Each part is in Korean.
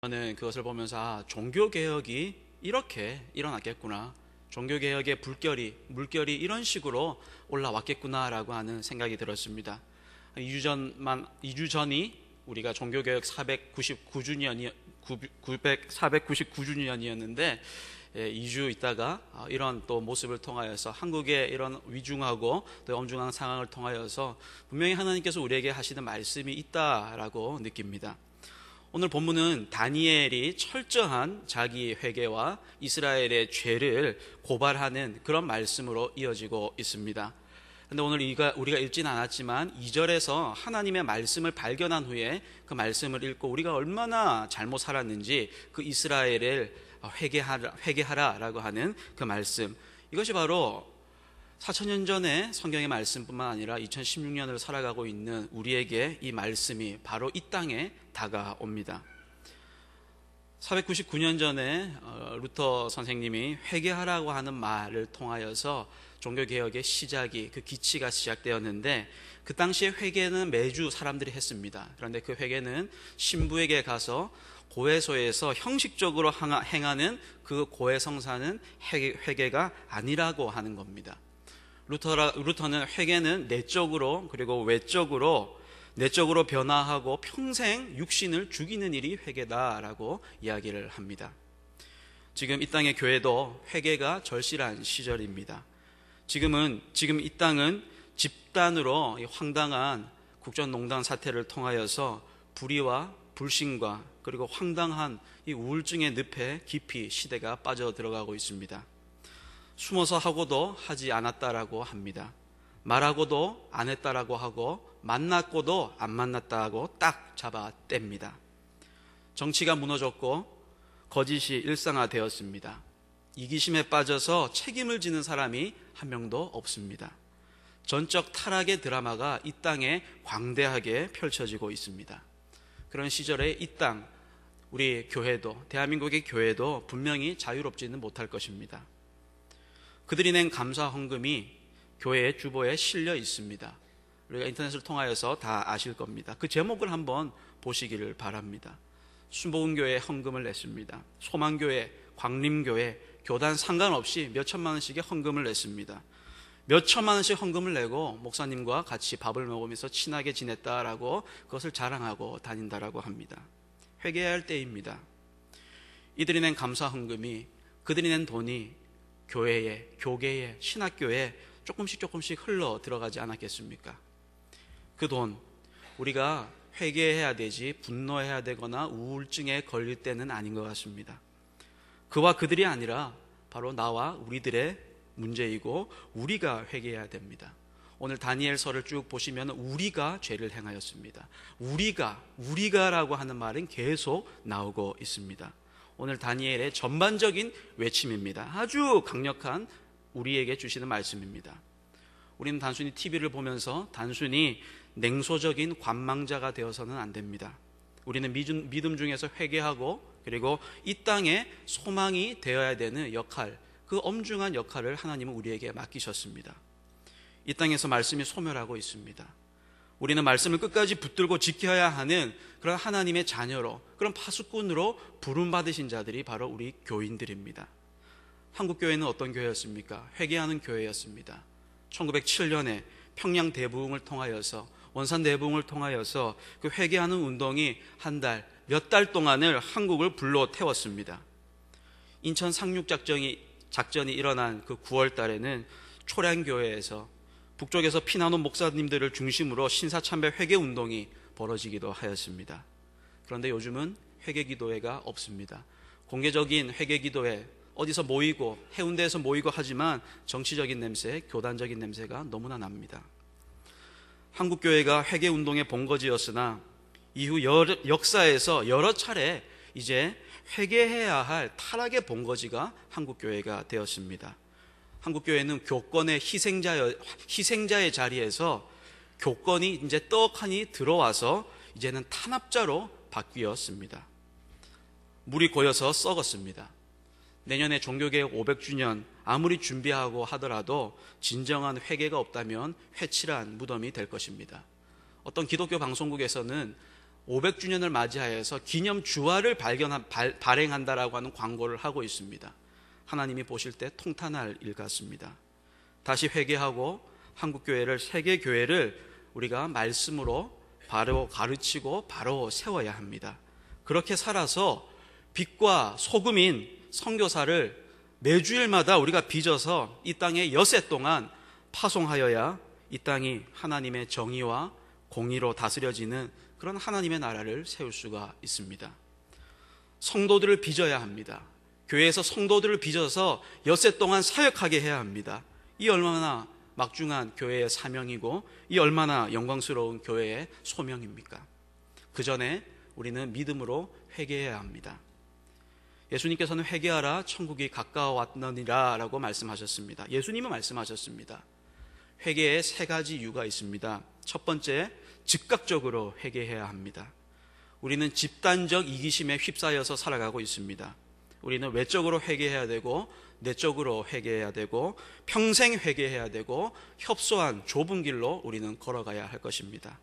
저는 그것을 보면서 종교개혁이 이렇게 일어났겠구나, 종교개혁의 물결이 이런 식으로 올라왔겠구나라고 하는 생각이 들었습니다. 2주 전이 우리가 종교개혁 499주년이었는데 2주 있다가 이런 또 모습을 통하여서 한국의 이런 위중하고 또 엄중한 상황을 통하여서 분명히 하나님께서 우리에게 하시는 말씀이 있다라고 느낍니다. 오늘 본문은 다니엘이 철저한 자기 회개와 이스라엘의 죄를 고발하는 그런 말씀으로 이어지고 있습니다. 그런데 오늘 우리가 읽지는 않았지만 2절에서 하나님의 말씀을 발견한 후에 그 말씀을 읽고 우리가 얼마나 잘못 살았는지 그 이스라엘을 회개하라라고 하는 그 말씀, 이것이 바로 4,000년 전의 성경의 말씀뿐만 아니라 2016년을 살아가고 있는 우리에게 이 말씀이 바로 이 땅에 다가옵니다. 499년 전에 루터 선생님이 회개하라고 하는 말을 통하여서 종교개혁의 시작이, 그 기치가 시작되었는데, 그 당시에 회개는 매주 사람들이 했습니다. 그런데 그 회개는 신부에게 가서 고해소에서 형식적으로 행하는 그 고해성사는 회개가 아니라고 하는 겁니다. 루터는 회개는 내적으로 그리고 외적으로, 내적으로 변화하고 평생 육신을 죽이는 일이 회개다라고 이야기를 합니다. 지금 이 땅의 교회도 회개가 절실한 시절입니다. 지금 이 땅은 집단으로 이 황당한 국정농단 사태를 통하여서 불의와 불신과 그리고 황당한 이 우울증의 늪에 깊이 시대가 빠져 들어가고 있습니다. 숨어서 하고도 하지 않았다라고 합니다. 말하고도 안 했다라고 하고 만났고도 안 만났다고 딱 잡아 뗍니다. 정치가 무너졌고 거짓이 일상화되었습니다. 이기심에 빠져서 책임을 지는 사람이 한 명도 없습니다. 전적 타락의 드라마가 이 땅에 광대하게 펼쳐지고 있습니다. 그런 시절에 이 땅, 우리 교회도, 대한민국의 교회도 분명히 자유롭지는 못할 것입니다. 그들이 낸 감사 헌금이 교회의 주보에 실려 있습니다. 우리가 인터넷을 통하여서 다 아실 겁니다. 그 제목을 한번 보시기를 바랍니다. 순복음교회 헌금을 냈습니다. 소망교회, 광림교회, 교단 상관없이 몇 천만 원씩의 헌금을 냈습니다. 몇 천만 원씩 헌금을 내고 목사님과 같이 밥을 먹으면서 친하게 지냈다라고 그것을 자랑하고 다닌다라고 합니다. 회개해야 할 때입니다. 이들이 낸 감사 헌금이, 그들이 낸 돈이 교회에, 교계에, 신학교에 조금씩 흘러 들어가지 않았겠습니까? 그 돈, 우리가 회개해야 되지 분노해야 되거나 우울증에 걸릴 때는 아닌 것 같습니다. 그와 그들이 아니라 바로 나와 우리들의 문제이고 우리가 회개해야 됩니다. 오늘 다니엘서를 쭉 보시면 우리가 죄를 행하였습니다. 우리가라고 하는 말은 계속 나오고 있습니다. 오늘 다니엘의 전반적인 외침입니다. 아주 강력한 우리에게 주시는 말씀입니다. 우리는 단순히 TV를 보면서 단순히 냉소적인 관망자가 되어서는 안 됩니다. 우리는 믿음 중에서 회개하고 그리고 이 땅에 소망이 되어야 되는 역할, 그 엄중한 역할을 하나님은 우리에게 맡기셨습니다. 이 땅에서 말씀이 소멸하고 있습니다. 우리는 말씀을 끝까지 붙들고 지켜야 하는 그런 하나님의 자녀로, 그런 파수꾼으로 부름받으신 자들이 바로 우리 교인들입니다. 한국교회는 어떤 교회였습니까? 회개하는 교회였습니다. 1907년에 평양 대부흥을 통하여서, 원산 대부흥을 통하여서 그 회개하는 운동이 몇 달 동안을 한국을 불러 태웠습니다. 인천 상륙작전이 일어난 그 9월 달에는 초량교회에서 북쪽에서 피난온 목사님들을 중심으로 신사참배 회개 운동이 벌어지기도 하였습니다. 그런데 요즘은 회개 기도회가 없습니다. 공개적인 회개 기도회, 어디서 모이고 해운대에서 모이고 하지만 정치적인 냄새, 교단적인 냄새가 너무나 납니다. 한국교회가 회개 운동의 본거지였으나 이후 역사에서 여러 차례 이제 회개해야 할 타락의 본거지가 한국교회가 되었습니다. 한국교회는 교권의 희생자의 자리에서 교권이 이제 떡하니 들어와서 이제는 탄압자로 바뀌었습니다. 물이 고여서 썩었습니다. 내년에 종교개혁 500주년 아무리 준비하고 하더라도 진정한 회개가 없다면 회칠한 무덤이 될 것입니다. 어떤 기독교 방송국에서는 500주년을 맞이하여서 기념 주화를 발행한다라고 하는 광고를 하고 있습니다. 하나님이 보실 때 통탄할 일 같습니다. 다시 회개하고 한국교회를, 세계교회를 우리가 말씀으로 바로 가르치고 바로 세워야 합니다. 그렇게 살아서 빛과 소금인 선교사를 매주일마다 우리가 빚어서 이 땅에 엿새 동안 파송하여야 이 땅이 하나님의 정의와 공의로 다스려지는 그런 하나님의 나라를 세울 수가 있습니다. 성도들을 빚어야 합니다. 교회에서 성도들을 빚어서 엿새 동안 사역하게 해야 합니다. 이 얼마나 막중한 교회의 사명이고 이 얼마나 영광스러운 교회의 소명입니까? 그 전에 우리는 믿음으로 회개해야 합니다. 예수님께서는 회개하라 천국이 가까워왔느니라 라고 말씀하셨습니다. 예수님은 말씀하셨습니다. 회개에 세 가지 이유가 있습니다. 첫 번째, 즉각적으로 회개해야 합니다. 우리는 집단적 이기심에 휩싸여서 살아가고 있습니다. 우리는 외적으로 회개해야 되고 내적으로 회개해야 되고 평생 회개해야 되고 협소한 좁은 길로 우리는 걸어가야 할 것입니다.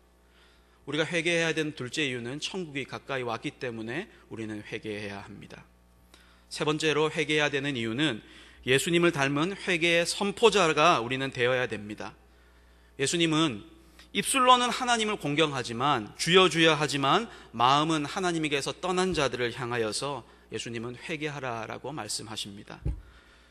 우리가 회개해야 되는 둘째 이유는 천국이 가까이 왔기 때문에 우리는 회개해야 합니다. 세 번째로 회개해야 되는 이유는 예수님을 닮은 회개의 선포자가 우리는 되어야 됩니다. 예수님은 입술로는 하나님을 공경하지만 주여 주여 하지만 마음은 하나님에게서 떠난 자들을 향하여서 예수님은 회개하라라고 말씀하십니다.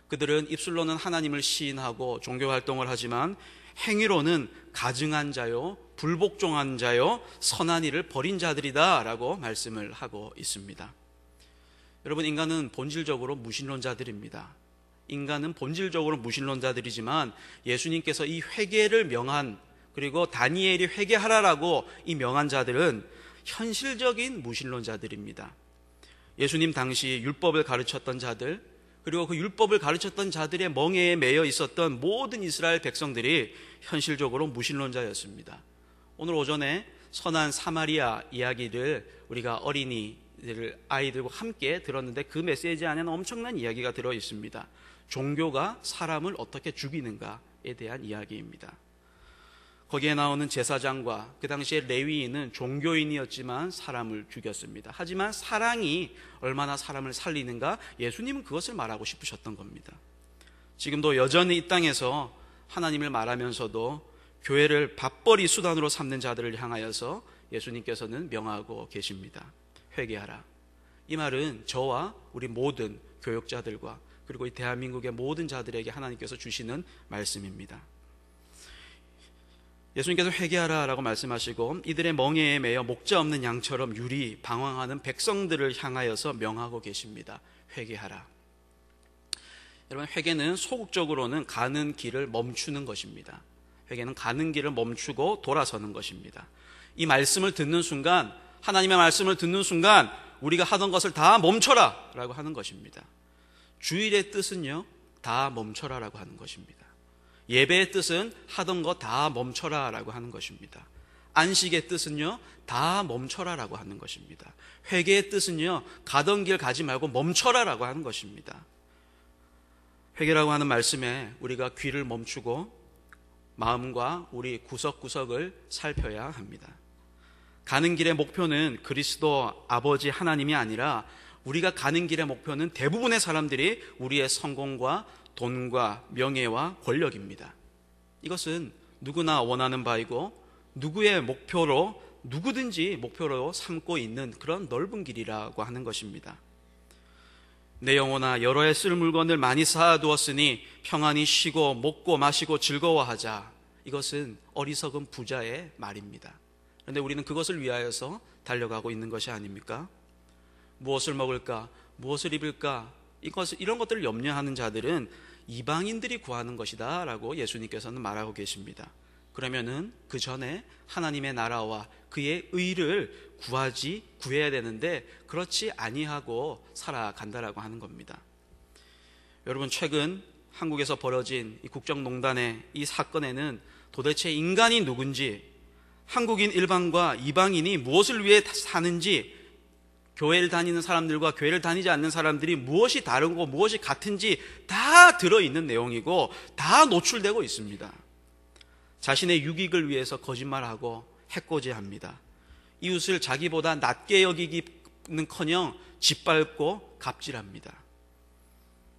그들은 입술로는 하나님을 시인하고 종교활동을 하지만 행위로는 가증한 자요, 불복종한 자요, 선한 일을 버린 자들이다 라고 말씀을 하고 있습니다. 여러분, 인간은 본질적으로 무신론자들입니다. 인간은 본질적으로 무신론자들이지만 예수님께서 이 회개를 명한, 그리고 다니엘이 회개하라라고 이 명한 자들은 현실적인 무신론자들입니다. 예수님 당시 율법을 가르쳤던 자들, 그리고 그 율법을 가르쳤던 자들의 멍에에 매여 있었던 모든 이스라엘 백성들이 현실적으로 무신론자였습니다. 오늘 오전에 선한 사마리아 이야기를 우리가 아이들과 함께 들었는데 그 메시지 안에는 엄청난 이야기가 들어 있습니다. 종교가 사람을 어떻게 죽이는가에 대한 이야기입니다. 거기에 나오는 제사장과 그 당시에 레위인은 종교인이었지만 사람을 죽였습니다. 하지만 사랑이 얼마나 사람을 살리는가, 예수님은 그것을 말하고 싶으셨던 겁니다. 지금도 여전히 이 땅에서 하나님을 말하면서도 교회를 밥벌이 수단으로 삼는 자들을 향하여서 예수님께서는 명하고 계십니다. 회개하라. 이 말은 저와 우리 모든 교역자들과 그리고 이 대한민국의 모든 자들에게 하나님께서 주시는 말씀입니다. 예수님께서 회개하라라고 말씀하시고 이들의 멍에에 매여 목자 없는 양처럼 유리 방황하는 백성들을 향하여서 명하고 계십니다. 회개하라. 여러분, 회개는 소극적으로는 가는 길을 멈추는 것입니다. 회개는 가는 길을 멈추고 돌아서는 것입니다. 이 말씀을 듣는 순간, 하나님의 말씀을 듣는 순간 우리가 하던 것을 다 멈춰라 라고 하는 것입니다. 주일의 뜻은요, 다 멈춰라 라고 하는 것입니다. 예배의 뜻은 하던 거 다 멈춰라 라고 하는 것입니다. 안식의 뜻은요, 다 멈춰라 라고 하는 것입니다. 회개의 뜻은요, 가던 길 가지 말고 멈춰라 라고 하는 것입니다. 회개라고 하는 말씀에 우리가 귀를 멈추고 마음과 우리 구석구석을 살펴야 합니다. 가는 길의 목표는 그리스도 아버지 하나님이 아니라 우리가 가는 길의 목표는 대부분의 사람들이 우리의 성공과 돈과 명예와 권력입니다. 이것은 누구나 원하는 바이고 누구의 목표로, 누구든지 목표로 삼고 있는 그런 넓은 길이라고 하는 것입니다. 내 영혼아 여러 해 쓸 물건을 많이 쌓아두었으니 평안히 쉬고 먹고 마시고 즐거워하자. 이것은 어리석은 부자의 말입니다. 그런데 우리는 그것을 위하여서 달려가고 있는 것이 아닙니까? 무엇을 먹을까? 무엇을 입을까? 이런 것들을 염려하는 자들은 이방인들이 구하는 것이다 라고 예수님께서는 말하고 계십니다. 그러면은 그 전에 하나님의 나라와 그의 의를 구해야 되는데 그렇지 아니하고 살아간다라고 하는 겁니다. 여러분, 최근 한국에서 벌어진 이 국정농단의 이 사건에는 도대체 인간이 누군지, 한국인 일반과 이방인이 무엇을 위해 사는지, 교회를 다니는 사람들과 교회를 다니지 않는 사람들이 무엇이 다르고 무엇이 같은지 다 들어있는 내용이고 다 노출되고 있습니다. 자신의 유익을 위해서 거짓말하고 해코지합니다. 이웃을 자기보다 낮게 여기기는커녕 짓밟고 갑질합니다.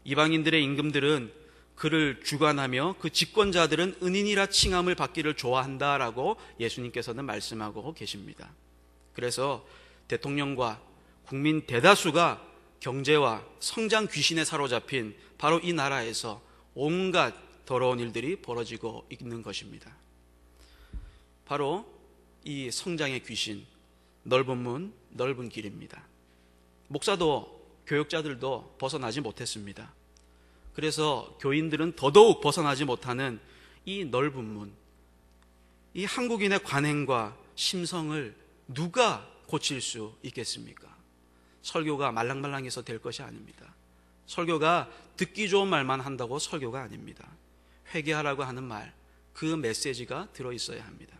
이방인들의 임금들은 그를 주관하며 그 집권자들은 은인이라 칭함을 받기를 좋아한다라고 예수님께서는 말씀하고 계십니다. 그래서 대통령과 국민 대다수가 경제와 성장 귀신에 사로잡힌 바로 이 나라에서 온갖 더러운 일들이 벌어지고 있는 것입니다. 바로 이 성장의 귀신, 넓은 문, 넓은 길입니다. 목사도 교육자들도 벗어나지 못했습니다. 그래서 교인들은 더더욱 벗어나지 못하는 이 넓은 문, 이 한국인의 관행과 심성을 누가 고칠 수 있겠습니까? 설교가 말랑말랑해서 될 것이 아닙니다. 설교가 듣기 좋은 말만 한다고 설교가 아닙니다. 회개하라고 하는 말, 그 메시지가 들어있어야 합니다.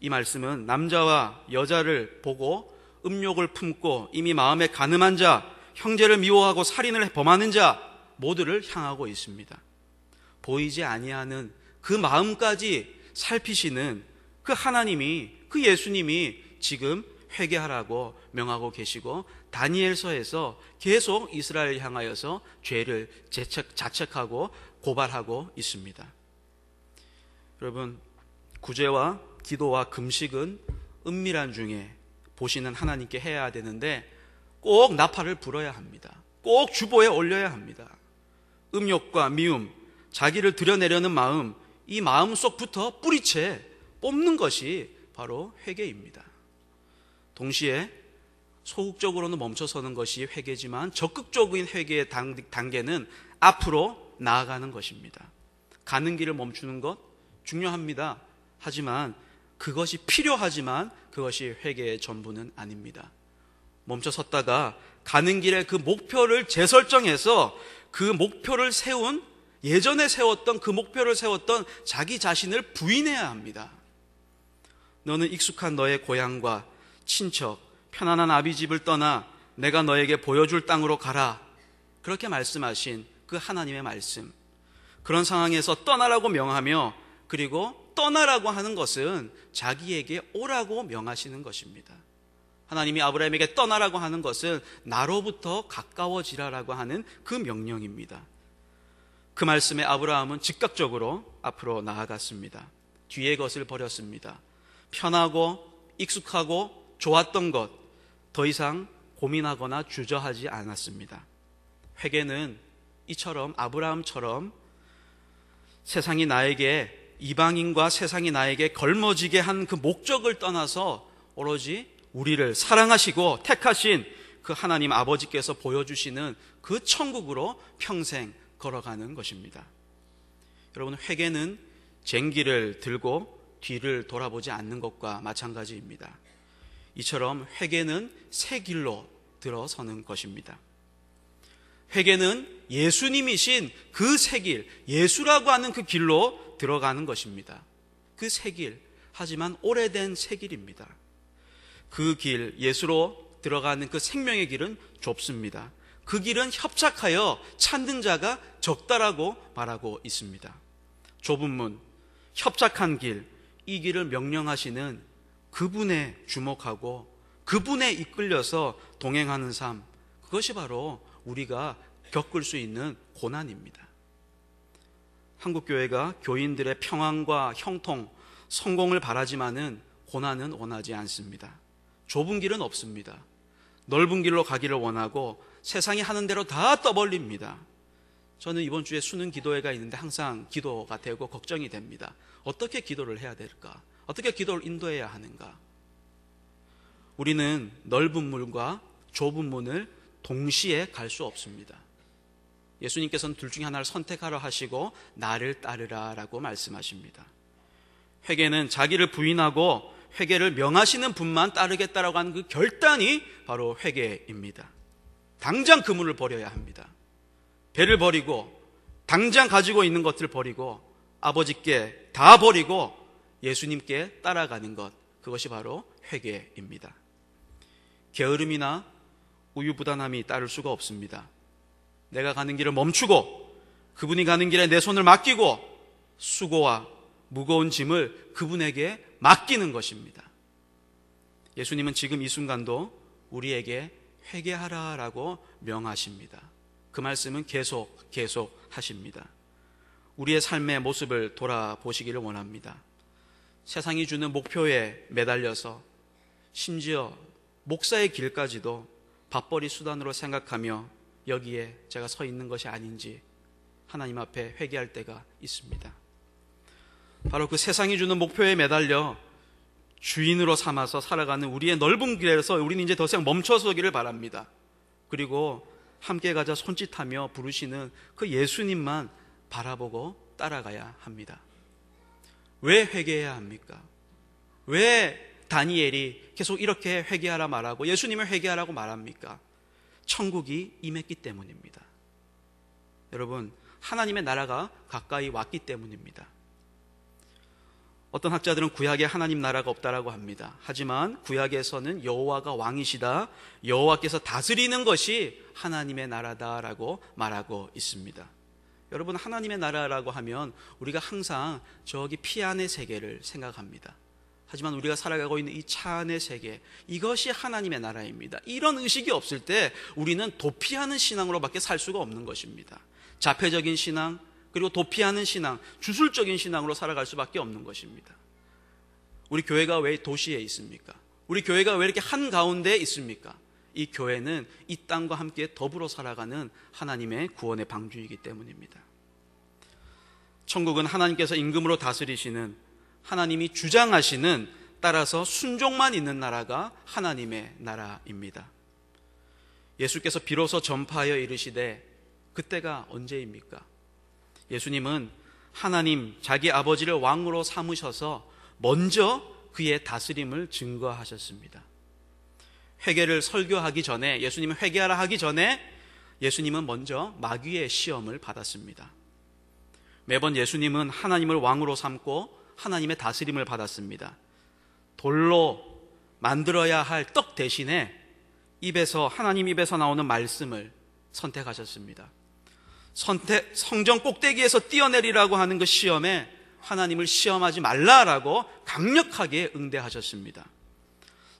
이 말씀은 남자와 여자를 보고 음욕을 품고 이미 마음에 간음한 자, 형제를 미워하고 살인을 범하는 자 모두를 향하고 있습니다. 보이지 아니하는 그 마음까지 살피시는 그 하나님이, 그 예수님이 지금 회개하라고 명하고 계시고 다니엘서에서 계속 이스라엘을 향하여서 죄를 자책하고 고발하고 있습니다. 여러분, 구제와 기도와 금식은 은밀한 중에 보시는 하나님께 해야 되는데 꼭 나팔을 불어야 합니다. 꼭 주보에 올려야 합니다. 음욕과 미움, 자기를 드러내려는 마음, 이 마음속부터 뿌리채 뽑는 것이 바로 회개입니다. 동시에 소극적으로는 멈춰서는 것이 회개지만 적극적인 회개의 단계는 앞으로 나아가는 것입니다. 가는 길을 멈추는 것 중요합니다. 하지만 그것이 필요하지만 그것이 회개의 전부는 아닙니다. 멈춰섰다가 가는 길에 그 목표를 재설정해서 그 목표를 세운, 예전에 세웠던 그 목표를 세웠던 자기 자신을 부인해야 합니다. 너는 익숙한 너의 고향과 친척, 편안한 아비 집을 떠나 내가 너에게 보여줄 땅으로 가라. 그렇게 말씀하신 그 하나님의 말씀. 그런 상황에서 떠나라고 명하며, 그리고 떠나라고 하는 것은 자기에게 오라고 명하시는 것입니다. 하나님이 아브라함에게 떠나라고 하는 것은 나로부터 가까워지라라고 하는 그 명령입니다. 그 말씀에 아브라함은 즉각적으로 앞으로 나아갔습니다. 뒤의 것을 버렸습니다. 편하고 익숙하고 좋았던 것 더 이상 고민하거나 주저하지 않았습니다. 회개는 이처럼 아브라함처럼 세상이 나에게, 이방인과 세상이 나에게 걸머지게 한 그 목적을 떠나서 오로지 우리를 사랑하시고 택하신 그 하나님 아버지께서 보여주시는 그 천국으로 평생 걸어가는 것입니다. 여러분, 회개는 쟁기를 들고 뒤를 돌아보지 않는 것과 마찬가지입니다. 이처럼 회개는 새 길로 들어서는 것입니다. 회개는 예수님이신 그 새 길, 예수라고 하는 그 길로 들어가는 것입니다. 그 새 길, 하지만 오래된 새 길입니다. 그 길, 예수로 들어가는 그 생명의 길은 좁습니다. 그 길은 협착하여 찾는 자가 적다라고 말하고 있습니다. 좁은 문, 협착한 길, 이 길을 명령하시는 그분에 주목하고 그분에 이끌려서 동행하는 삶, 그것이 바로 우리가 겪을 수 있는 고난입니다. 한국교회가 교인들의 평안과 형통, 성공을 바라지만은 고난은 원하지 않습니다. 좁은 길은 없습니다. 넓은 길로 가기를 원하고 세상이 하는 대로 다 떠벌립니다. 저는 이번 주에 수능 기도회가 있는데 항상 기도가 되고 걱정이 됩니다. 어떻게 기도를 해야 될까? 어떻게 기도를 인도해야 하는가? 우리는 넓은 문과 좁은 문을 동시에 갈 수 없습니다. 예수님께서는 둘 중에 하나를 선택하라 하시고 나를 따르라 라고 말씀하십니다. 회개는 자기를 부인하고 회개를 명하시는 분만 따르겠다라고 하는 그 결단이 바로 회개입니다. 당장 그 문을 버려야 합니다. 배를 버리고 당장 가지고 있는 것들 버리고 아버지께 다 버리고 예수님께 따라가는 것, 그것이 바로 회개입니다. 게으름이나 우유부단함이 따를 수가 없습니다. 내가 가는 길을 멈추고 그분이 가는 길에 내 손을 맡기고 수고와 무거운 짐을 그분에게 맡기는 것입니다. 예수님은 지금 이 순간도 우리에게 회개하라라고 명하십니다. 그 말씀은 계속 하십니다. 우리의 삶의 모습을 돌아보시기를 원합니다. 세상이 주는 목표에 매달려서 심지어 목사의 길까지도 밥벌이 수단으로 생각하며 여기에 제가 서 있는 것이 아닌지 하나님 앞에 회개할 때가 있습니다. 바로 그 세상이 주는 목표에 매달려 주인으로 삼아서 살아가는 우리의 넓은 길에서 우리는 이제 더 이상 멈춰서기를 바랍니다. 그리고 함께 가자 손짓하며 부르시는 그 예수님만 바라보고 따라가야 합니다. 왜 회개해야 합니까? 왜 다니엘이 계속 이렇게 회개하라 말하고 예수님을 회개하라고 말합니까? 천국이 임했기 때문입니다. 여러분, 하나님의 나라가 가까이 왔기 때문입니다. 어떤 학자들은 구약에 하나님 나라가 없다라고 합니다. 하지만 구약에서는 여호와가 왕이시다, 여호와께서 다스리는 것이 하나님의 나라다라고 말하고 있습니다. 여러분, 하나님의 나라라고 하면 우리가 항상 저기 피 안의 세계를 생각합니다. 하지만 우리가 살아가고 있는 이 차 안의 세계, 이것이 하나님의 나라입니다. 이런 의식이 없을 때 우리는 도피하는 신앙으로밖에 살 수가 없는 것입니다. 자폐적인 신앙, 그리고 도피하는 신앙, 주술적인 신앙으로 살아갈 수밖에 없는 것입니다. 우리 교회가 왜 도시에 있습니까? 우리 교회가 왜 이렇게 한가운데에 있습니까? 이 교회는 이 땅과 함께 더불어 살아가는 하나님의 구원의 방주이기 때문입니다. 천국은 하나님께서 임금으로 다스리시는, 하나님이 주장하시는, 따라서 순종만 있는 나라가 하나님의 나라입니다. 예수께서 비로소 전파하여 이르시되 그때가 언제입니까? 예수님은 하나님 자기 아버지를 왕으로 삼으셔서 먼저 그의 다스림을 증거하셨습니다. 회개를 설교하기 전에, 예수님은 회개하라 하기 전에 예수님은 먼저 마귀의 시험을 받았습니다. 매번 예수님은 하나님을 왕으로 삼고 하나님의 다스림을 받았습니다. 돌로 만들어야 할 떡 대신에 하나님 입에서 나오는 말씀을 선택하셨습니다. 성전 꼭대기에서 뛰어내리라고 하는 그 시험에 하나님을 시험하지 말라라고 강력하게 응대하셨습니다.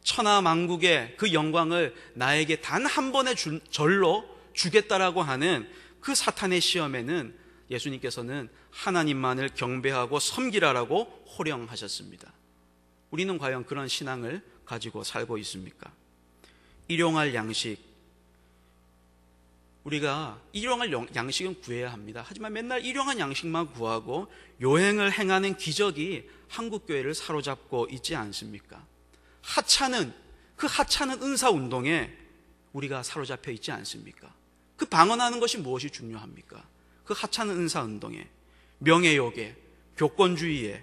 천하만국의 그 영광을 나에게 단 한 번의 절로 주겠다라고 하는 그 사탄의 시험에는 예수님께서는 하나님만을 경배하고 섬기라라고 호령하셨습니다. 우리는 과연 그런 신앙을 가지고 살고 있습니까? 일용할 양식, 우리가 일용할 양식은 구해야 합니다. 하지만 맨날 일용한 양식만 구하고 요행을 행하는 기적이 한국교회를 사로잡고 있지 않습니까? 그 하찮은 은사운동에 우리가 사로잡혀 있지 않습니까? 그 방언하는 것이 무엇이 중요합니까? 그 하찮은 은사운동에 명예욕에, 교권주의에,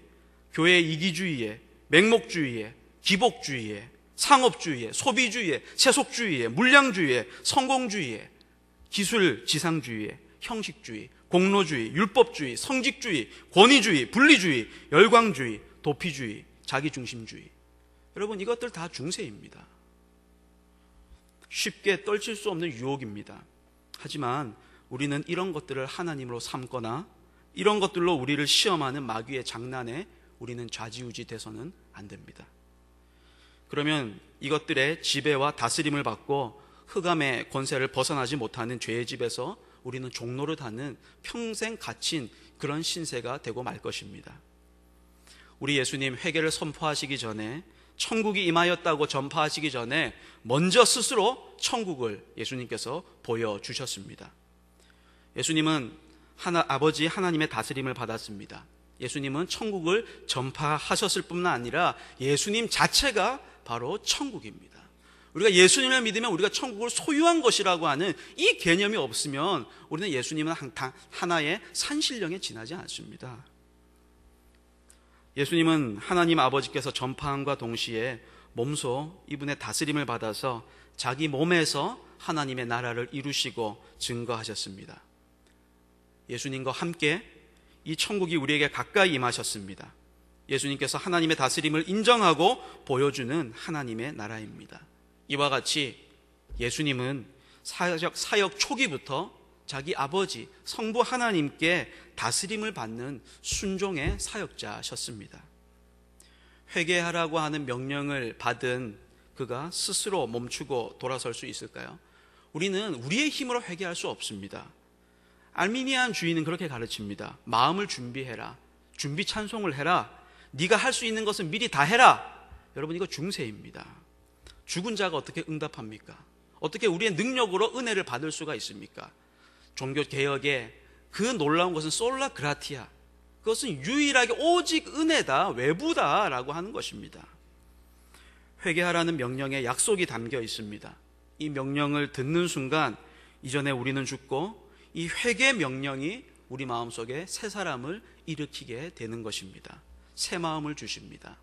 교회 이기주의에, 맹목주의에, 기복주의에, 상업주의에, 소비주의에, 세속주의에, 물량주의에, 성공주의에, 기술 지상주의에, 형식주의, 공로주의, 율법주의, 성직주의, 권위주의, 분리주의, 열광주의, 도피주의, 자기중심주의. 여러분, 이것들 다 중세입니다. 쉽게 떨칠 수 없는 유혹입니다. 하지만 우리는 이런 것들을 하나님으로 삼거나 이런 것들로 우리를 시험하는 마귀의 장난에 우리는 좌지우지 돼서는 안 됩니다. 그러면 이것들의 지배와 다스림을 받고 흑암의 권세를 벗어나지 못하는 죄의 집에서 우리는 종노릇하는 평생 갇힌 그런 신세가 되고 말 것입니다. 우리 예수님 회개를 선포하시기 전에, 천국이 임하였다고 전파하시기 전에 먼저 스스로 천국을 예수님께서 보여주셨습니다. 예수님은 아버지 하나님의 다스림을 받았습니다. 예수님은 천국을 전파하셨을 뿐만 아니라 예수님 자체가 바로 천국입니다. 우리가 예수님을 믿으면 우리가 천국을 소유한 것이라고 하는 이 개념이 없으면 우리는 예수님은 하나의 산신령에 지나지 않습니다. 예수님은 하나님 아버지께서 전파함과 동시에 몸소 이분의 다스림을 받아서 자기 몸에서 하나님의 나라를 이루시고 증거하셨습니다. 예수님과 함께 이 천국이 우리에게 가까이 임하셨습니다. 예수님께서 하나님의 다스림을 인정하고 보여주는 하나님의 나라입니다. 이와 같이 예수님은 사역 초기부터 자기 아버지 성부 하나님께 다스림을 받는 순종의 사역자셨습니다. 회개하라고 하는 명령을 받은 그가 스스로 멈추고 돌아설 수 있을까요? 우리는 우리의 힘으로 회개할 수 없습니다. 알미니안 주의는 그렇게 가르칩니다. 마음을 준비해라. 준비 찬송을 해라. 네가 할 수 있는 것은 미리 다 해라. 여러분, 이거 중세입니다. 죽은 자가 어떻게 응답합니까? 어떻게 우리의 능력으로 은혜를 받을 수가 있습니까? 종교개혁의 그 놀라운 것은 솔라 그라티아, 그것은 유일하게 오직 은혜다, 외부다라고 하는 것입니다. 회개하라는 명령에 약속이 담겨 있습니다. 이 명령을 듣는 순간 이전에 우리는 죽고 이 회개 명령이 우리 마음속에 새 사람을 일으키게 되는 것입니다. 새 마음을 주십니다.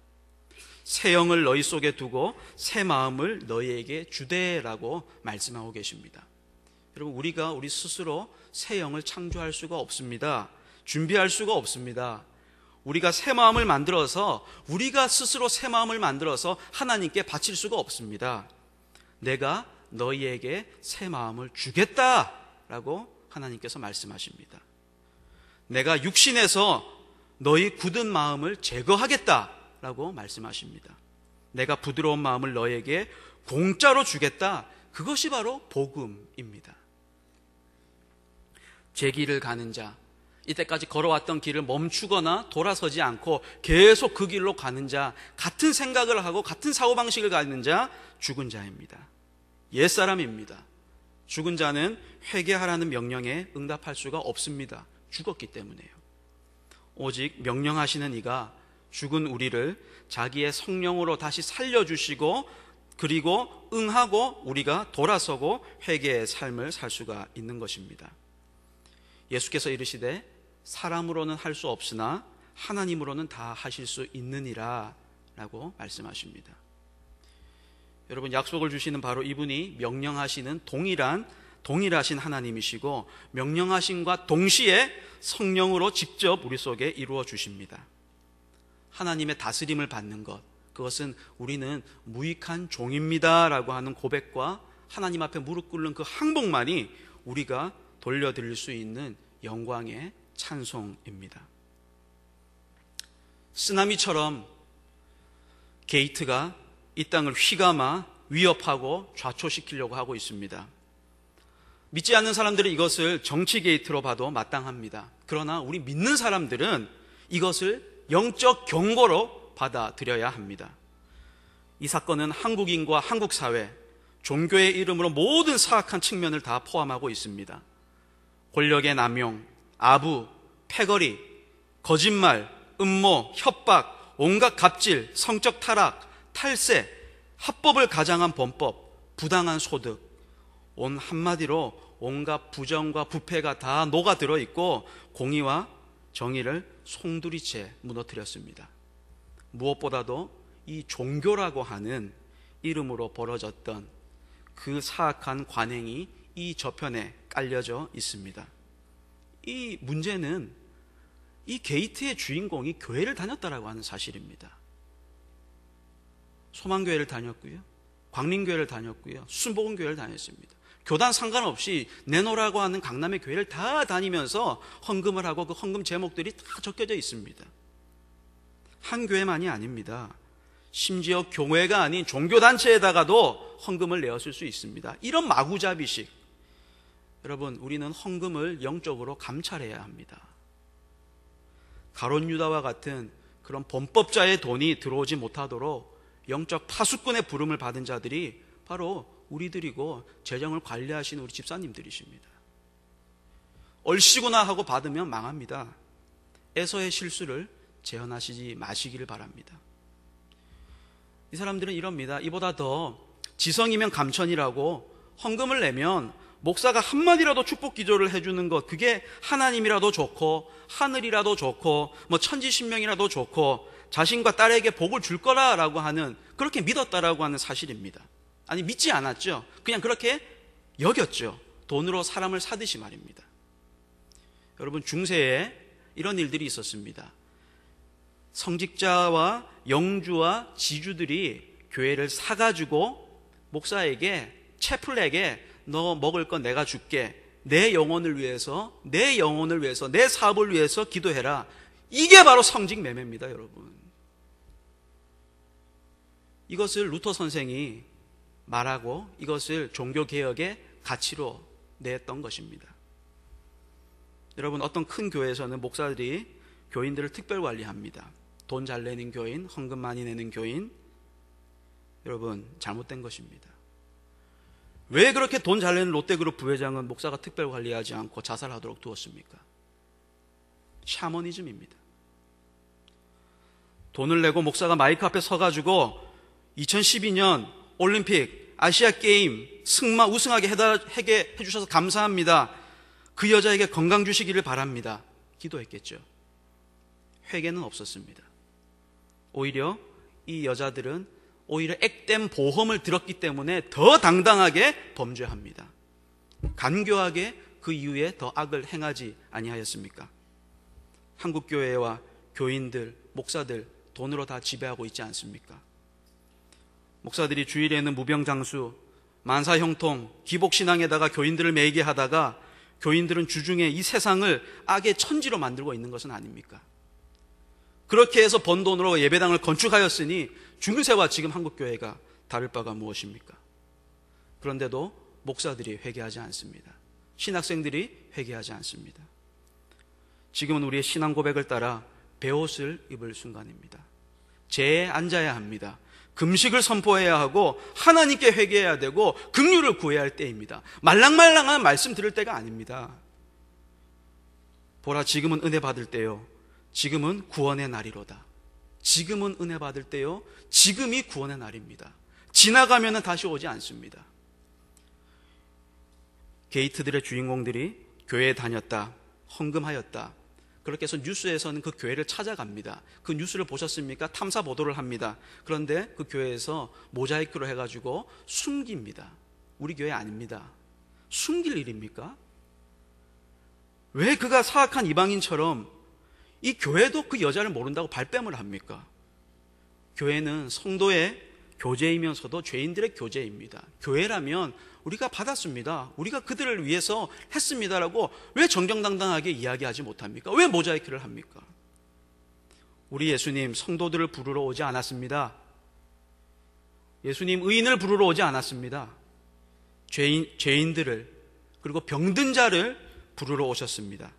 새 영을 너희 속에 두고 새 마음을 너희에게 주되라고 말씀하고 계십니다. 여러분, 우리가 우리 스스로 새 영을 창조할 수가 없습니다. 준비할 수가 없습니다. 우리가 새 마음을 만들어서, 우리가 스스로 새 마음을 만들어서 하나님께 바칠 수가 없습니다. 내가 너희에게 새 마음을 주겠다라고 하나님께서 말씀하십니다. 내가 육신에서 너희 굳은 마음을 제거하겠다라고 말씀하십니다. 내가 부드러운 마음을 너희에게 공짜로 주겠다. 그것이 바로 복음입니다. 제 길을 가는 자, 이때까지 걸어왔던 길을 멈추거나 돌아서지 않고 계속 그 길로 가는 자, 같은 생각을 하고 같은 사고방식을 가는 자, 죽은 자입니다. 옛사람입니다. 죽은 자는 회개하라는 명령에 응답할 수가 없습니다. 죽었기 때문에요. 오직 명령하시는 이가 죽은 우리를 자기의 성령으로 다시 살려주시고, 그리고 응하고 우리가 돌아서고 회개의 삶을 살 수가 있는 것입니다. 예수께서 이르시되 사람으로는 할 수 없으나 하나님으로는 다 하실 수 있느니라 라고 말씀하십니다. 여러분, 약속을 주시는 바로 이분이 명령하시는 동일하신 하나님이시고, 명령하심과 동시에 성령으로 직접 우리 속에 이루어 주십니다. 하나님의 다스림을 받는 것, 그것은 우리는 무익한 종입니다 라고 하는 고백과 하나님 앞에 무릎 꿇는 그 항복만이 우리가 돌려드릴 수 있는 영광의 찬송입니다. 쓰나미처럼 게이트가 이 땅을 휘감아 위협하고 좌초시키려고 하고 있습니다. 믿지 않는 사람들은 이것을 정치 게이트로 봐도 마땅합니다. 그러나 우리 믿는 사람들은 이것을 영적 경고로 받아들여야 합니다. 이 사건은 한국인과 한국 사회, 종교의 이름으로 모든 사악한 측면을 다 포함하고 있습니다. 권력의 남용, 아부, 패거리, 거짓말, 음모, 협박, 온갖 갑질, 성적 타락, 탈세, 합법을 가장한 범법, 부당한 소득, 온 한마디로 온갖 부정과 부패가 다 녹아들어 있고 공의와 정의를 송두리째 무너뜨렸습니다. 무엇보다도 이 종교라고 하는 이름으로 벌어졌던 그 사악한 관행이 이 저편에 깔려져 있습니다. 이 문제는 이 게이트의 주인공이 교회를 다녔다라고 하는 사실입니다. 소망교회를 다녔고요, 광림교회를 다녔고요, 순복음교회를 다녔습니다. 교단 상관없이 내노라고 하는 강남의 교회를 다 다니면서 헌금을 하고 그 헌금 제목들이 다 적혀져 있습니다. 한 교회만이 아닙니다. 심지어 교회가 아닌 종교단체에다가도 헌금을 내었을 수 있습니다. 이런 마구잡이식, 여러분, 우리는 헌금을 영적으로 감찰해야 합니다. 가룟 유다와 같은 그런 범법자의 돈이 들어오지 못하도록 영적 파수꾼의 부름을 받은 자들이 바로 우리들이고 재정을 관리하시는 우리 집사님들이십니다. 얼씨구나 하고 받으면 망합니다. 에서의 실수를 재현하시지 마시기를 바랍니다. 이 사람들은 이럽니다. 이보다 더 지성이면 감천이라고 헌금을 내면 목사가 한마디라도 축복 기도를 해주는 것, 그게 하나님이라도 좋고 하늘이라도 좋고 뭐 천지신명이라도 좋고 자신과 딸에게 복을 줄 거라고 하는, 그렇게 믿었다라고 하는 사실입니다. 아니, 믿지 않았죠. 그냥 그렇게 여겼죠. 돈으로 사람을 사듯이 말입니다. 여러분, 중세에 이런 일들이 있었습니다. 성직자와 영주와 지주들이 교회를 사가지고 목사에게, 채플에게 너 먹을 건 내가 줄게, 내 영혼을 위해서, 내 사업을 위해서 기도해라. 이게 바로 성직 매매입니다, 여러분. 이것을 루터 선생이 말하고 이것을 종교개혁의 가치로 냈던 것입니다. 여러분, 어떤 큰 교회에서는 목사들이 교인들을 특별 관리합니다. 돈 잘 내는 교인, 헌금 많이 내는 교인. 여러분, 잘못된 것입니다. 왜 그렇게 돈 잘 내는 롯데그룹 부회장은 목사가 특별 관리하지 않고 자살하도록 두었습니까? 샤머니즘입니다. 돈을 내고 목사가 마이크 앞에 서가지고 2012년 올림픽, 아시아 게임 우승하게 해주셔서 감사합니다. 그 여자에게 건강 주시기를 바랍니다. 기도했겠죠. 회개는 없었습니다. 오히려 이 여자들은 오히려 액땜 보험을 들었기 때문에 더 당당하게 범죄합니다. 간교하게 그 이후에 더 악을 행하지 아니하였습니까? 한국교회와 교인들, 목사들 돈으로 다 지배하고 있지 않습니까? 목사들이 주일에는 무병장수, 만사형통, 기복신앙에다가 교인들을 매이게 하다가 교인들은 주중에 이 세상을 악의 천지로 만들고 있는 것은 아닙니까? 그렇게 해서 번 돈으로 예배당을 건축하였으니 중세와 지금 한국교회가 다를 바가 무엇입니까? 그런데도 목사들이 회개하지 않습니다. 신학생들이 회개하지 않습니다. 지금은 우리의 신앙 고백을 따라 베옷을 입을 순간입니다. 제에 앉아야 합니다. 금식을 선포해야 하고 하나님께 회개해야 되고 긍휼을 구해야 할 때입니다. 말랑말랑한 말씀 들을 때가 아닙니다. 보라, 지금은 은혜 받을 때요, 지금은 구원의 날이로다. 지금은 은혜 받을 때요, 지금이 구원의 날입니다. 지나가면 다시 오지 않습니다. 게이트들의 주인공들이 교회에 다녔다, 헌금하였다, 그렇게 해서 뉴스에서는 그 교회를 찾아갑니다. 그 뉴스를 보셨습니까? 탐사 보도를 합니다. 그런데 그 교회에서 모자이크로 해가지고 숨깁니다. 우리 교회 아닙니다. 숨길 일입니까? 왜 그가 사악한 이방인처럼 이 교회도 그 여자를 모른다고 발뺌을 합니까? 교회는 성도의 교제이면서도 죄인들의 교제입니다. 교회라면 우리가 받았습니다, 우리가 그들을 위해서 했습니다라고 왜 정정당당하게 이야기하지 못합니까? 왜 모자이크를 합니까? 우리 예수님 성도들을 부르러 오지 않았습니다. 예수님 의인을 부르러 오지 않았습니다. 죄인들을, 그리고 병든 자를 부르러 오셨습니다.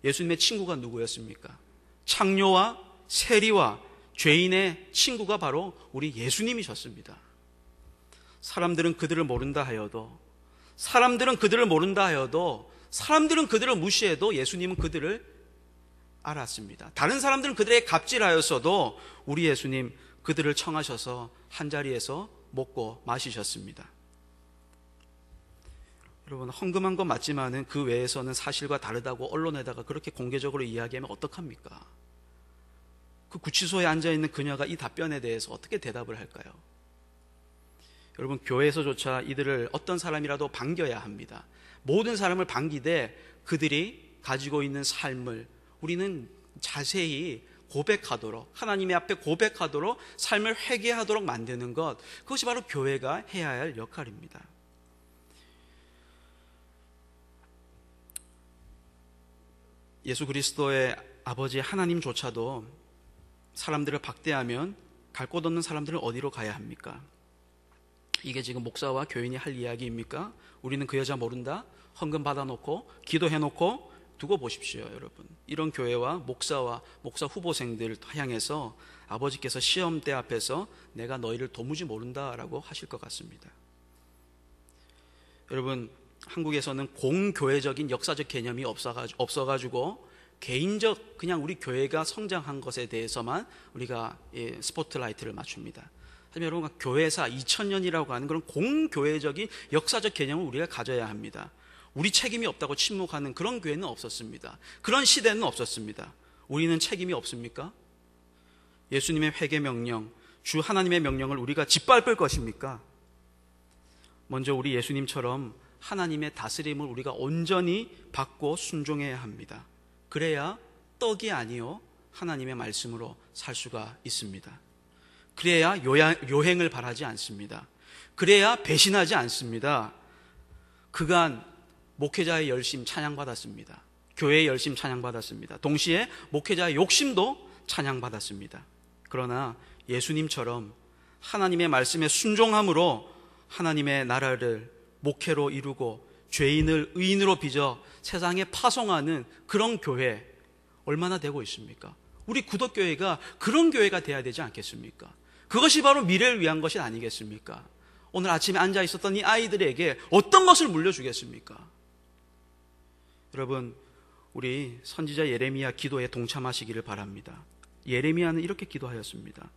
예수님의 친구가 누구였습니까? 창녀와 세리와 죄인의 친구가 바로 우리 예수님이셨습니다. 사람들은 그들을 모른다 하여도, 사람들은 그들을 무시해도 예수님은 그들을 알았습니다. 다른 사람들은 그들에게 갑질하였어도 우리 예수님 그들을 청하셔서 한자리에서 먹고 마시셨습니다. 여러분, 헌금한 건 맞지만은 그 외에서는 사실과 다르다고 언론에다가 그렇게 공개적으로 이야기하면 어떡합니까? 그 구치소에 앉아있는 그녀가 이 답변에 대해서 어떻게 대답을 할까요? 여러분, 교회에서조차 이들을 어떤 사람이라도 반겨야 합니다. 모든 사람을 반기되 그들이 가지고 있는 삶을 우리는 자세히 고백하도록, 하나님의 앞에 고백하도록, 삶을 회개하도록 만드는 것, 그것이 바로 교회가 해야 할 역할입니다. 예수 그리스도의 아버지 하나님조차도 사람들을 박대하면 갈 곳 없는 사람들은 어디로 가야 합니까? 이게 지금 목사와 교인이 할 이야기입니까? 우리는 그 여자 모른다? 헌금 받아놓고 기도해놓고 두고 보십시오. 여러분, 이런 교회와 목사와 목사 후보생들 향해서 아버지께서 시험대 앞에서 내가 너희를 도무지 모른다라고 하실 것 같습니다. 여러분, 한국에서는 공교회적인 역사적 개념이 없어가지고 개인적, 그냥 우리 교회가 성장한 것에 대해서만 우리가 스포트라이트를 맞춥니다. 하지만 여러분, 교회사 2000년이라고 하는 그런 공교회적인 역사적 개념을 우리가 가져야 합니다. 우리 책임이 없다고 침묵하는 그런 교회는 없었습니다. 그런 시대는 없었습니다. 우리는 책임이 없습니까? 예수님의 회개 명령, 주 하나님의 명령을 우리가 짓밟을 것입니까? 먼저 우리 예수님처럼 하나님의 다스림을 우리가 온전히 받고 순종해야 합니다. 그래야 떡이 아니요 하나님의 말씀으로 살 수가 있습니다. 그래야 요행을 바라지 않습니다. 그래야 배신하지 않습니다. 그간 목회자의 열심 찬양받았습니다. 교회의 열심 찬양받았습니다. 동시에 목회자의 욕심도 찬양받았습니다. 그러나 예수님처럼 하나님의 말씀에 순종함으로 하나님의 나라를 목회로 이루고 죄인을 의인으로 빚어 세상에 파송하는 그런 교회 얼마나 되고 있습니까? 우리 구덕교회가 그런 교회가 돼야 되지 않겠습니까? 그것이 바로 미래를 위한 것이 아니겠습니까? 오늘 아침에 앉아 있었던 이 아이들에게 어떤 것을 물려주겠습니까? 여러분, 우리 선지자 예레미야 기도에 동참하시기를 바랍니다. 예레미야는 이렇게 기도하였습니다.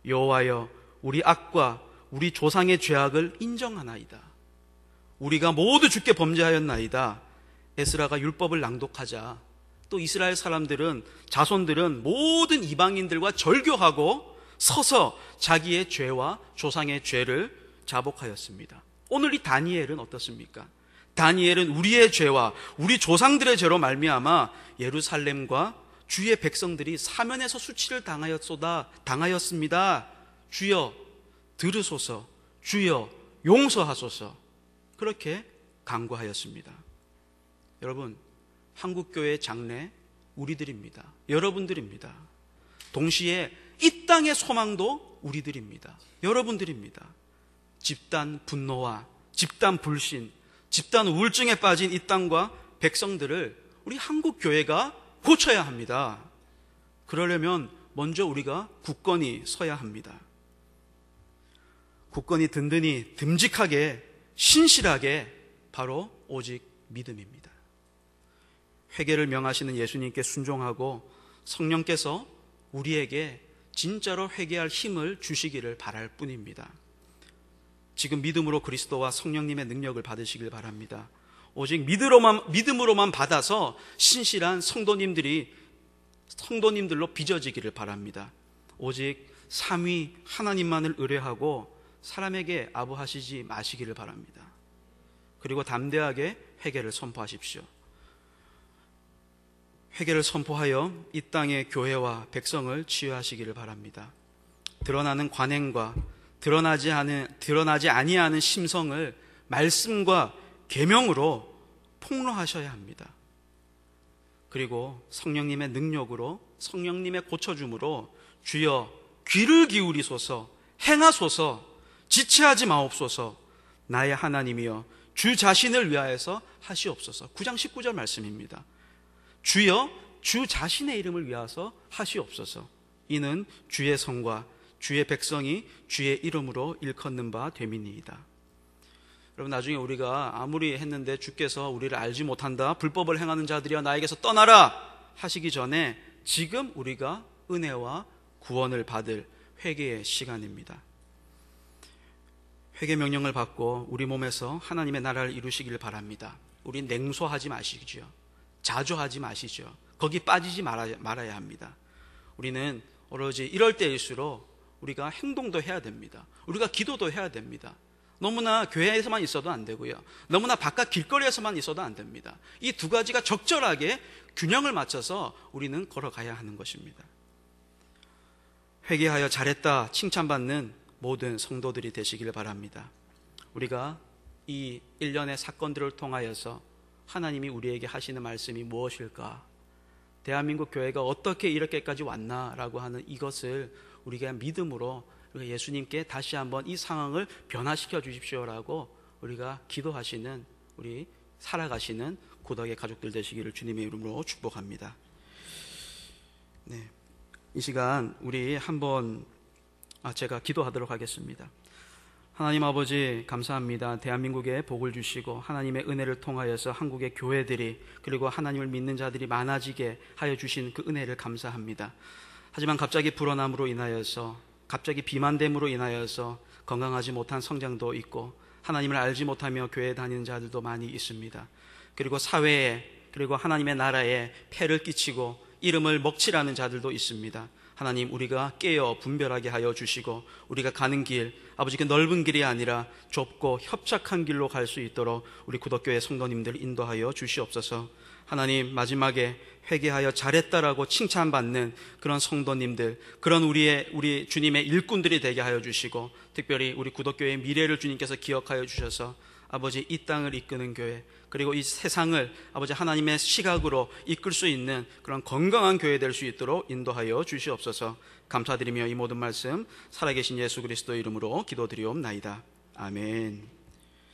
여호와여, 우리 악과 우리 조상의 죄악을 인정하나이다. 우리가 모두 주께 범죄하였나이다. 에스라가 율법을 낭독하자 또 이스라엘 사람들은, 자손들은 모든 이방인들과 절교하고 서서 자기의 죄와 조상의 죄를 자복하였습니다. 오늘 이 다니엘은 어떻습니까? 다니엘은 우리의 죄와 우리 조상들의 죄로 말미암아 예루살렘과 주의 백성들이 사면에서 수치를 당하였습니다. 주여 들으소서, 주여 용서하소서, 그렇게 간구하였습니다. 여러분, 한국교회의 장래 우리들입니다. 여러분들입니다. 동시에 이 땅의 소망도 우리들입니다. 여러분들입니다. 집단 분노와 집단 불신, 집단 우울증에 빠진 이 땅과 백성들을 우리 한국교회가 고쳐야 합니다. 그러려면 먼저 우리가 굳건히 서야 합니다. 굳건히 든든히 듬직하게 신실하게 바로 오직 믿음입니다. 회개를 명하시는 예수님께 순종하고 성령께서 우리에게 진짜로 회개할 힘을 주시기를 바랄 뿐입니다. 지금 믿음으로 그리스도와 성령님의 능력을 받으시길 바랍니다. 오직 믿음으로만 받아서 신실한 성도님들로 빚어지기를 바랍니다. 오직 삼위 하나님만을 의뢰하고 사람에게 아부하시지 마시기를 바랍니다. 그리고 담대하게 회개를 선포하십시오. 회개를 선포하여 이 땅의 교회와 백성을 치유하시기를 바랍니다. 드러나는 관행과 드러나지 아니하는 심성을 말씀과 계명으로 폭로하셔야 합니다. 그리고 성령님의 능력으로, 성령님의 고쳐줌으로 주여 귀를 기울이소서, 행하소서, 지체하지 마옵소서, 나의 하나님이여 주 자신을 위하여서 하시옵소서. 9장 19절 말씀입니다. 주여 주 자신의 이름을 위하여서 하시옵소서. 이는 주의 성과 주의 백성이 주의 이름으로 일컫는 바 됨이니이다. 여러분, 나중에 우리가 아무리 했는데 주께서 우리를 알지 못한다, 불법을 행하는 자들이여 나에게서 떠나라 하시기 전에 지금 우리가 은혜와 구원을 받을 회개의 시간입니다. 회개 명령을 받고 우리 몸에서 하나님의 나라를 이루시기를 바랍니다. 우리 냉소하지 마시죠. 자조하지 마시죠. 거기 빠지지 말아야 합니다. 우리는 오로지 이럴 때일수록 우리가 행동도 해야 됩니다. 우리가 기도도 해야 됩니다. 너무나 교회에서만 있어도 안 되고요. 너무나 바깥 길거리에서만 있어도 안 됩니다. 이 두 가지가 적절하게 균형을 맞춰서 우리는 걸어가야 하는 것입니다. 회개하여 잘했다 칭찬받는 모든 성도들이 되시길 바랍니다. 우리가 이 일련의 사건들을 통하여서 하나님이 우리에게 하시는 말씀이 무엇일까? 대한민국 교회가 어떻게 이렇게까지 왔나라고 하는 이것을 우리가 믿음으로 예수님께 다시 한번 이 상황을 변화시켜 주십시오라고 우리가 기도하시는, 우리 살아가시는 구덕의 가족들 되시기를 주님의 이름으로 축복합니다. 네, 이 시간 우리 한번 제가 기도하도록 하겠습니다. 하나님 아버지 감사합니다. 대한민국에 복을 주시고 하나님의 은혜를 통하여서 한국의 교회들이, 그리고 하나님을 믿는 자들이 많아지게 하여 주신 그 은혜를 감사합니다. 하지만 갑자기 불어남으로 인하여서, 갑자기 비만됨으로 인하여서 건강하지 못한 성장도 있고 하나님을 알지 못하며 교회에 다니는 자들도 많이 있습니다. 그리고 사회에, 그리고 하나님의 나라에 폐를 끼치고 이름을 먹칠하는 자들도 있습니다. 하나님, 우리가 깨어 분별하게 하여 주시고 우리가 가는 길, 아버지 그 넓은 길이 아니라 좁고 협착한 길로 갈 수 있도록 우리 구덕교회 성도님들 인도하여 주시옵소서. 하나님, 마지막에 회개하여 잘했다라고 칭찬받는 그런 성도님들, 그런 우리 주님의 일꾼들이 되게 하여 주시고, 특별히 우리 구덕교회의 미래를 주님께서 기억하여 주셔서 아버지 이 땅을 이끄는 교회, 그리고 이 세상을 아버지 하나님의 시각으로 이끌 수 있는 그런 건강한 교회 될 수 있도록 인도하여 주시옵소서. 감사드리며 이 모든 말씀 살아계신 예수 그리스도 이름으로 기도드리옵나이다. 아멘.